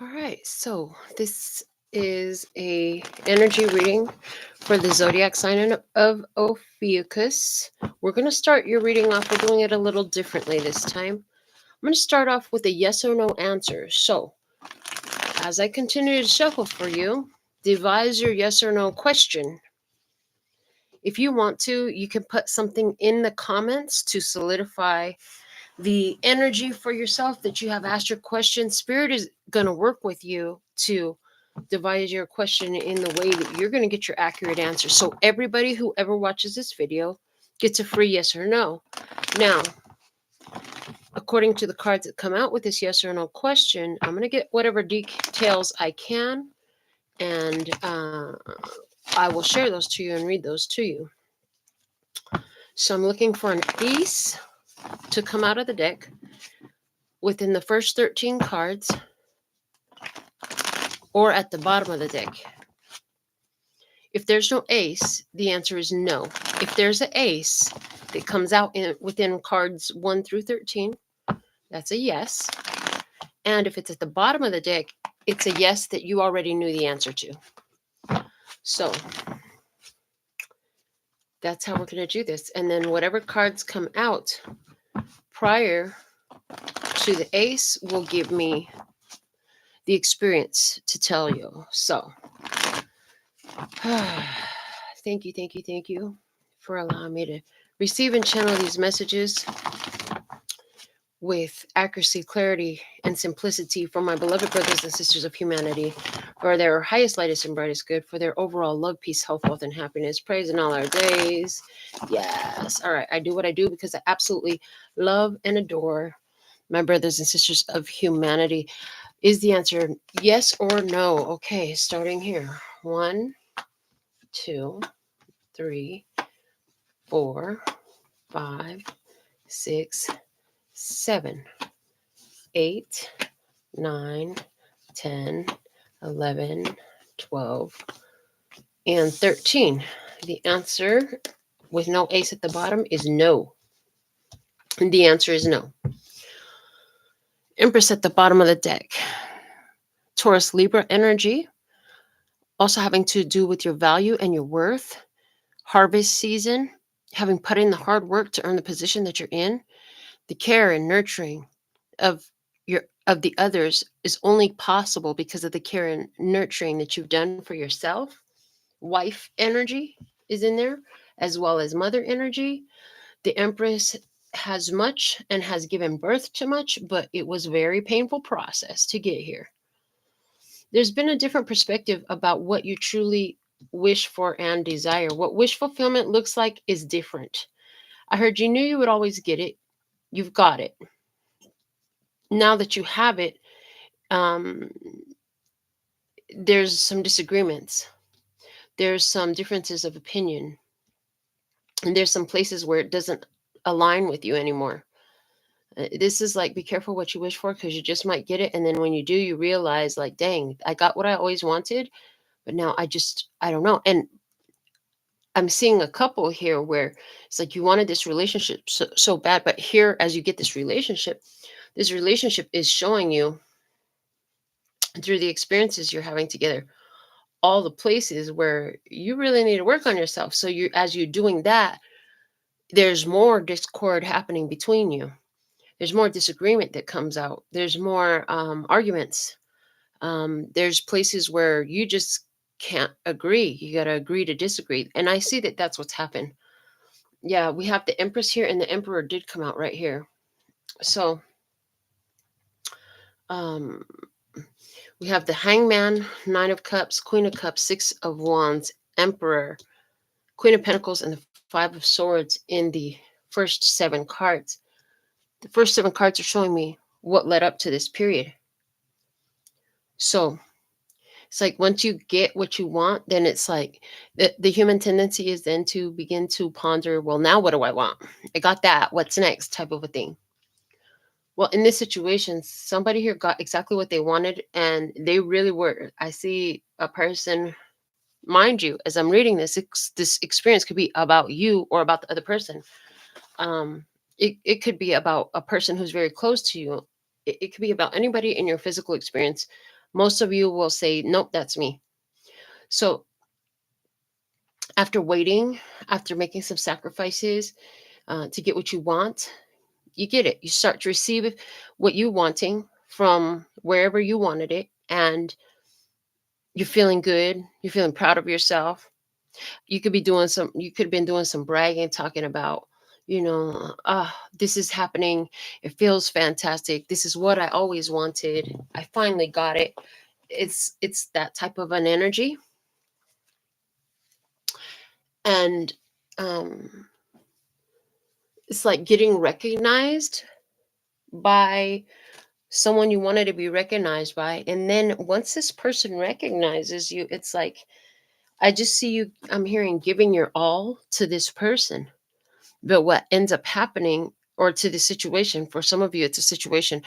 All right, so this is a energy reading for the zodiac sign of Ophiuchus. We're going to start your reading off. We're doing it a little differently this time. I'm going to start off with a yes or no answer. So, as I continue to shuffle for you, devise your yes or no question. If you want to, you can put something in the comments to solidify the energy for yourself that you have asked your question. Spirit is going to work with you to devise your question in the way that you're going to get your accurate answer. So everybody who ever watches this video gets a free yes or no. Now, according to the cards that come out with this yes or no question, I'm going to get whatever details I can, and I will share those to you and read those to you. So I'm looking for an ace to come out of the deck within the first 13 cards or at the bottom of the deck. If there's no ace, the answer is no. If there's an ace that comes out within cards 1 through 13, that's a yes. And if it's at the bottom of the deck, it's a yes that you already knew the answer to. So that's how we're going to do this. And then whatever cards come out prior to the ace will give me the experience to tell you. So thank you for allowing me to receive and channel these messages with accuracy, clarity, and simplicity for my beloved brothers and sisters of humanity, for their highest, lightest, and brightest good, for their overall love, peace, health, wealth, and happiness. Praise in all our days. Yes. All right. I do what I do because I absolutely love and adore my brothers and sisters of humanity. Is the answer yes or no? Okay, starting here. 1, 2, 3, 4, 5, 6, 7, 8, 9, 10, 11, 12, and 13. The answer with no ace at the bottom is no. And the answer is no. Empress at the bottom of the deck. Taurus Libra energy, also having to do with your value and your worth. Harvest season, having put in the hard work to earn the position that you're in. The care and nurturing of the others is only possible because of the care and nurturing that you've done for yourself. Wife energy is in there, as well as mother energy. The Empress has much and has given birth to much, but it was a very painful process to get here. There's been a different perspective about what you truly wish for and desire. What wish fulfillment looks like is different. I heard you knew you would always get it. You've got it. Now that you have it, there's some disagreements. There's some differences of opinion. And there's some places where it doesn't align with you anymore. This is like, be careful what you wish for, because you just might get it. And then when you do, you realize, like, dang, I got what I always wanted, but now I don't know. And I'm seeing a couple here where it's like you wanted this relationship so bad, but here, as you get this relationship is showing you through the experiences you're having together, all the places where you really need to work on yourself. So as you're doing that, there's more discord happening between you. There's more disagreement that comes out. There's more arguments. There's places where you just can't agree. You got to agree to disagree. And I see that that's what's happened. Yeah, we have the Empress here, and the Emperor did come out right here. So we have the Hangman, Nine of Cups, Queen of Cups, Six of Wands, Emperor, Queen of Pentacles, and the Five of Swords in the first 7 cards. The first 7 cards are showing me what led up to this period. So it's like once you get what you want, then it's like the human tendency is then to begin to ponder, well, now what do I want? I got that. What's next? Type of a thing. Well, in this situation, somebody here got exactly what they wanted, and they really were. I see a person, mind you, as I'm reading this, this experience could be about you or about the other person. It could be about a person who's very close to you. It could be about anybody in your physical experience, Most of you will say, nope, that's me. So after waiting, after making some sacrifices to get what you want, you get it. You start to receive what you wanting from wherever you wanted it, and you're feeling good. You're feeling proud of yourself. You could be doing some. You could have been doing some bragging, talking about, this is happening. It feels fantastic. This is what I always wanted. I finally got it. It's that type of an energy, and um, it's like getting recognized by someone you wanted to be recognized by. And then once this person recognizes you, it's like, I just see you, I'm hearing giving your all to this person. But what ends up happening, or to the situation, for some of you, it's a situation.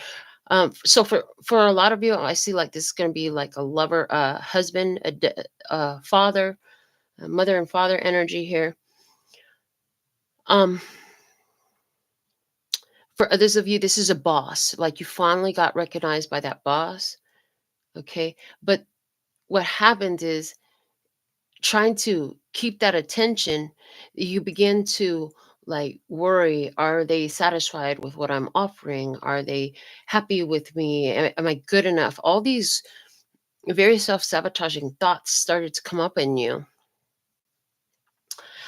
So for a lot of you, I see like this is going to be like a lover, a husband, a father, a mother and father energy here. Um, for others of you, this is a boss. Like you finally got recognized by that boss. Okay. But what happens is, trying to keep that attention, you begin to like worry, are they satisfied with what I'm offering? Are they happy with me? Am I good enough? All these very self-sabotaging thoughts started to come up in you.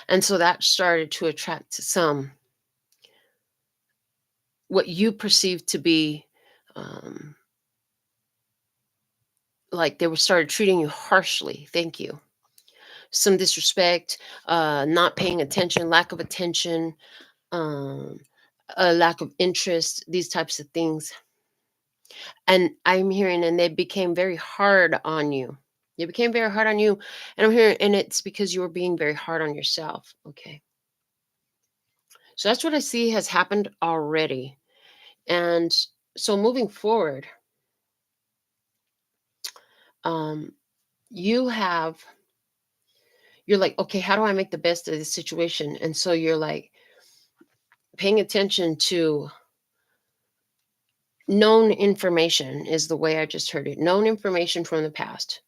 And so that started to attract some, what you perceive to be, um, like they were started treating you harshly. Thank you. Some disrespect, not paying attention, lack of attention, um, a lack of interest, these types of things. And I'm hearing, and they became very hard on you. They became very hard on you. And I'm hearing, and it's because you were being very hard on yourself. Okay. So that's what I see has happened already. And so moving forward, um, you have, you're like, okay, how do I make the best of this situation? And so you're like paying attention to known information, is the way I just heard it. Known information from the past.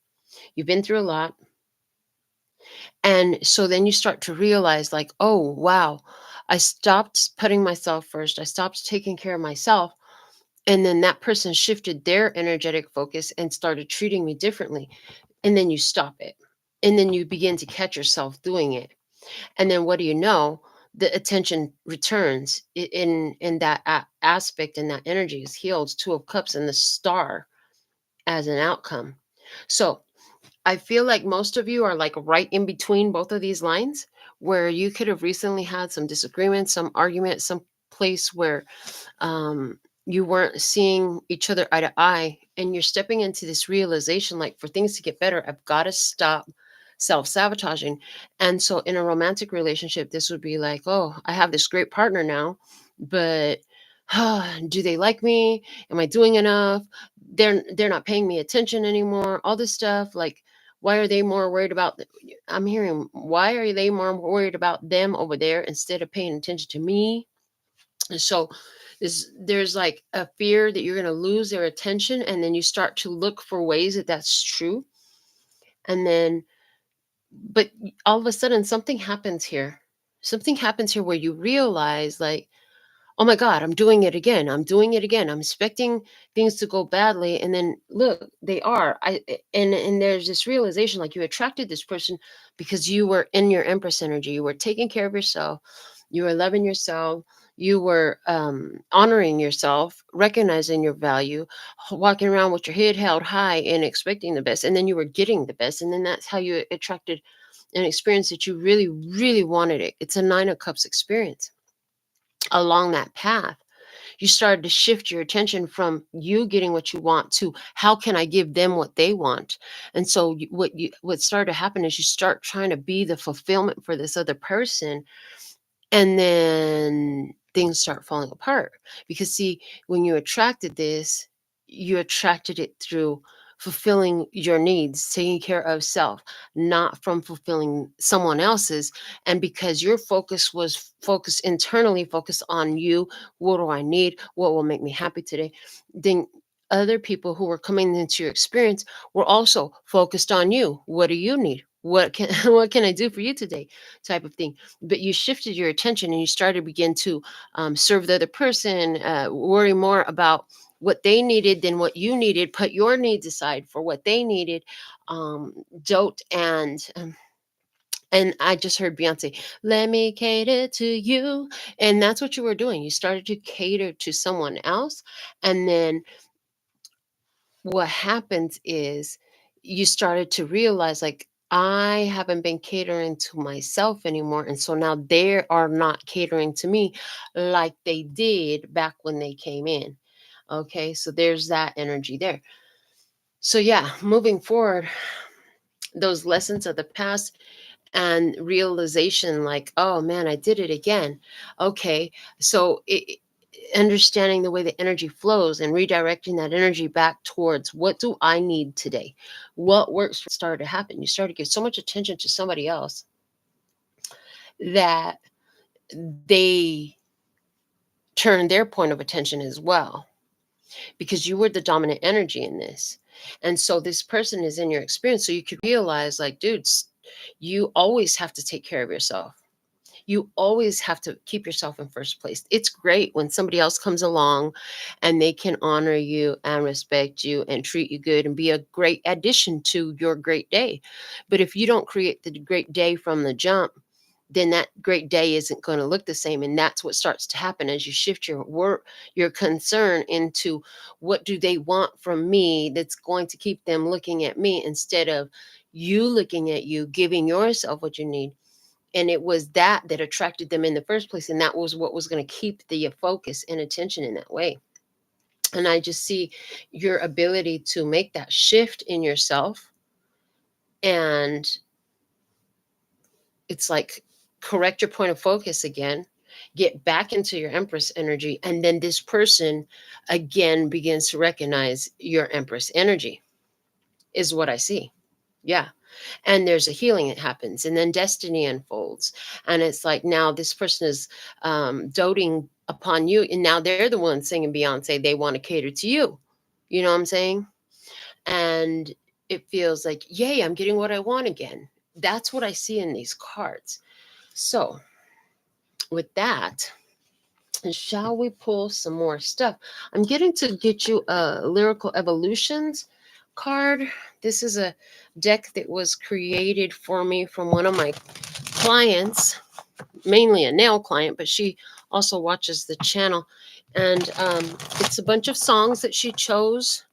You've been through a lot. And so then you start to realize, like, oh, wow, I stopped putting myself first. I stopped taking care of myself. And then that person shifted their energetic focus and started treating me differently. And then you stop it. And then you begin to catch yourself doing it. And then what do you know? The attention returns in that aspect, and that energy is healed. Two of Cups and the Star as an outcome. So I feel like most of you are like right in between both of these lines, where you could have recently had some disagreement, some argument, some place where you weren't seeing each other eye to eye, and you're stepping into this realization, like, for things to get better, I've got to stop self-sabotaging. And so in a romantic relationship, this would be like, oh, I have this great partner now, but do they like me? Am I doing enough? They're not paying me attention anymore. All this stuff, like, why are they more worried about I'm hearing, why are they more worried about them over there instead of paying attention to me? And so there's like a fear that you're going to lose their attention, and then you start to look for ways that that's true. And then, but all of a sudden something happens here. Something happens here where you realize, like, oh my God, I'm doing it again. I'm doing it again. I'm expecting things to go badly. And then look, they are. And there's this realization, like, you attracted this person because you were in your Empress energy. You were taking care of yourself. You were loving yourself. You were honoring yourself, recognizing your value, walking around with your head held high and expecting the best. And then you were getting the best. And then that's how you attracted an experience that you really, really wanted it. It's a Nine of Cups experience. Along that path, you started to shift your attention from you getting what you want to how can I give them what they want. And so what started to happen is you start trying to be the fulfillment for this other person, and then things start falling apart. Because see, when you attracted this, you attracted it through fulfilling your needs, taking care of self, not from fulfilling someone else's. And because your focus was focused internally, focused on you, what do I need, what will make me happy today, then other people who were coming into your experience were also focused on you. What do you need? What can what can I do for you today? Type of thing. But you shifted your attention and you started to begin to serve the other person, worry more about what they needed than what you needed. Put your needs aside for what they needed. Dote and I just heard Beyonce, let me cater to you. And that's what you were doing. You started to cater to someone else. And then what happens is you started to realize, like, I haven't been catering to myself anymore. And so now they are not catering to me like they did back when they came in. Okay. So there's that energy there. So, yeah, moving forward, those lessons of the past and realization, like, oh man, I did it again. Okay. So understanding the way the energy flows and redirecting that energy back towards what do I need today, what works, started to happen. You start to give so much attention to somebody else that they turn their point of attention as well, because you were the dominant energy in this. And so this person is in your experience, so you could realize, like, dudes, you always have to take care of yourself. You always have to keep yourself in first place. It's great when somebody else comes along and they can honor you and respect you and treat you good and be a great addition to your great day. But if you don't create the great day from the jump, then that great day isn't going to look the same. And that's what starts to happen as you shift your work, your concern into what do they want from me that's going to keep them looking at me, instead of you looking at you, giving yourself what you need. And it was that that attracted them in the first place, and that was what was going to keep the focus and attention in that way. And I just see your ability to make that shift in yourself, and it's like, correct your point of focus again, get back into your Empress energy, and then this person again begins to recognize your Empress energy, is what I see. Yeah. And there's a healing that happens, and then destiny unfolds. And it's like, now this person is doting upon you, and now they're the ones singing Beyonce. They want to cater to you. You know what I'm saying? And it feels like, yay, I'm getting what I want again. That's what I see in these cards. So with that, shall we pull some more stuff? I'm getting to get you a Lyrical Evolutions card. This is a deck that was created for me from one of my clients, mainly a nail client, but she also watches the channel. And it's a bunch of songs that she chose.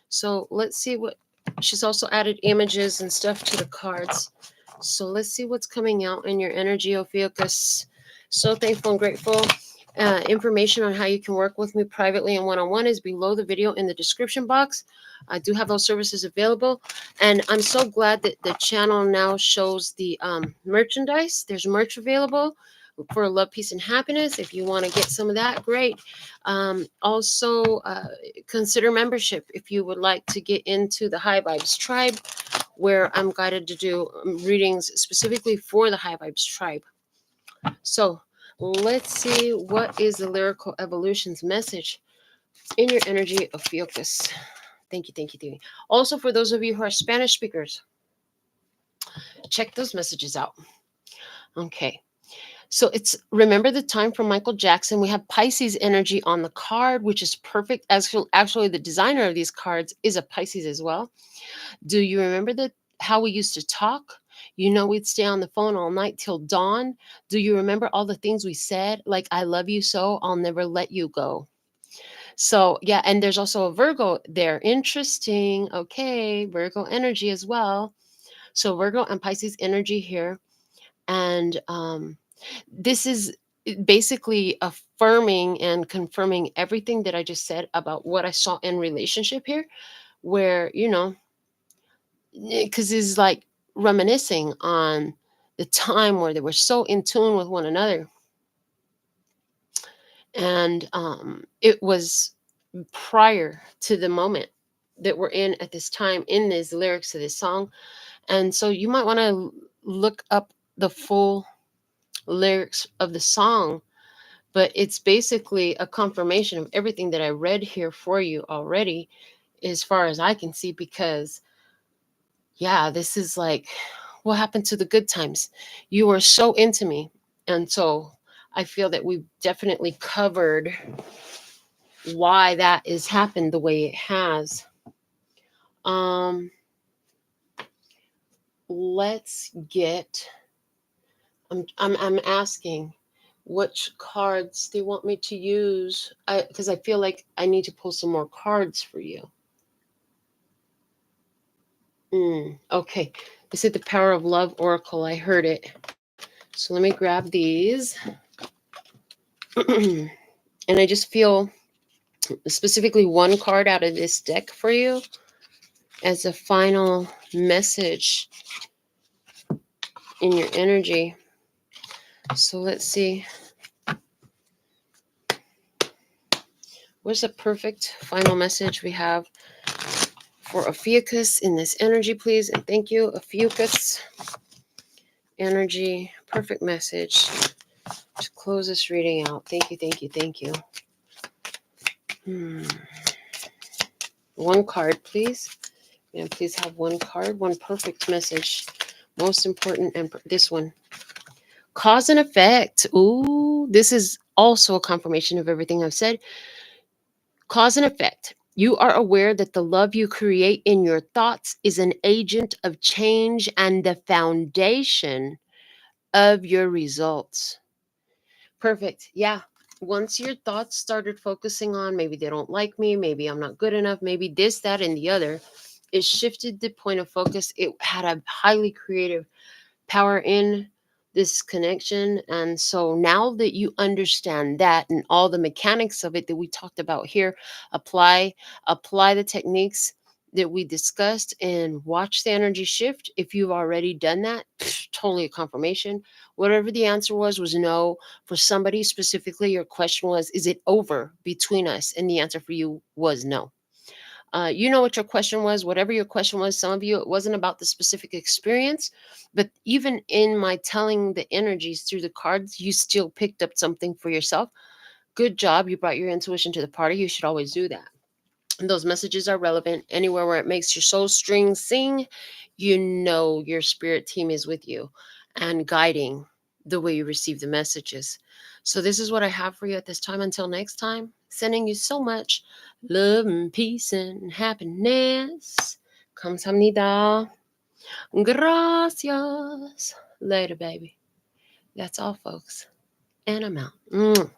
So let's see what she's also added images and stuff to the cards. So let's see what's coming out in your energy, Ophiuchus. So thankful and grateful. Information on how you can work with me privately and one-on-one is below the video in the description box. I do have those services available. And I'm so glad that the channel now shows the merchandise. There's merch available for love, peace, and happiness. If you want to get some of that, great. Also, consider membership if you would like to get into the High Vibes Tribe, where I'm guided to do readings specifically for the High Vibes Tribe. So let's see, what is the Lyrical Evolutions message in your energy, Ophiuchus. Thank you, thank you, thank you. Also, for those of you who are Spanish speakers, check those messages out. Okay. So it's Remember the Time from Michael Jackson. We have Pisces energy on the card, which is perfect. Actually, the designer of these cards is a Pisces as well. Do you remember how we used to talk? You know, we'd stay on the phone all night till dawn. Do you remember all the things we said? Like, I love you so, I'll never let you go. So, yeah, and there's also a Virgo there. Interesting. Okay, Virgo energy as well. So Virgo and Pisces energy here. And this is basically affirming and confirming everything that I just said about what I saw in relationship here, where, because it's like reminiscing on the time where they were so in tune with one another. And it was prior to the moment that we're in at this time in these lyrics of this song. And so you might want to look up the full lyrics of the song, but it's basically a confirmation of everything that I read here for you already. as far as I can see, because yeah, this is like, what happened to the good times? You were so into me. And so I feel that we've definitely covered why that has happened the way it has. Let's get, I'm asking which cards they want me to use, because I feel like I need to pull some more cards for you. Okay, is it the Power of Love Oracle? I heard it. So let me grab these. And I just feel specifically one card out of this deck for you as a final message in your energy. So let's see. What's the perfect final message we have for Ophiuchus in this energy, please? And thank you, Ophiuchus. Energy, perfect message to close this reading out. Thank you, thank you, thank you. One card, please. And please have one card, one perfect message. Most important, and this one. Cause and effect. Ooh, this is also a confirmation of everything I've said. Cause and effect. You are aware that the love you create in your thoughts is an agent of change and the foundation of your results. Perfect. Yeah. Once your thoughts started focusing on maybe they don't like me, maybe I'm not good enough, maybe this, that, and the other, it shifted the point of focus. It had a highly creative power in this connection. And so now that you understand that and all the mechanics of it that we talked about here, apply the techniques that we discussed and watch the energy shift. If you've already done that, totally a confirmation. Whatever the answer was no. For somebody specifically, your question was, is it over between us? And the answer for you was no. You know what your question was, whatever your question was. Some of you, it wasn't about the specific experience, but even in my telling the energies through the cards, you still picked up something for yourself. Good job. You brought your intuition to the party. You should always do that. And those messages are relevant anywhere where it makes your soul strings sing. You know your spirit team is with you and guiding the way you receive the messages. So this is what I have for you at this time. Until next time, sending you so much love and peace and happiness. Kamsahamnida. Gracias. Later, baby. That's all, folks. And I'm out.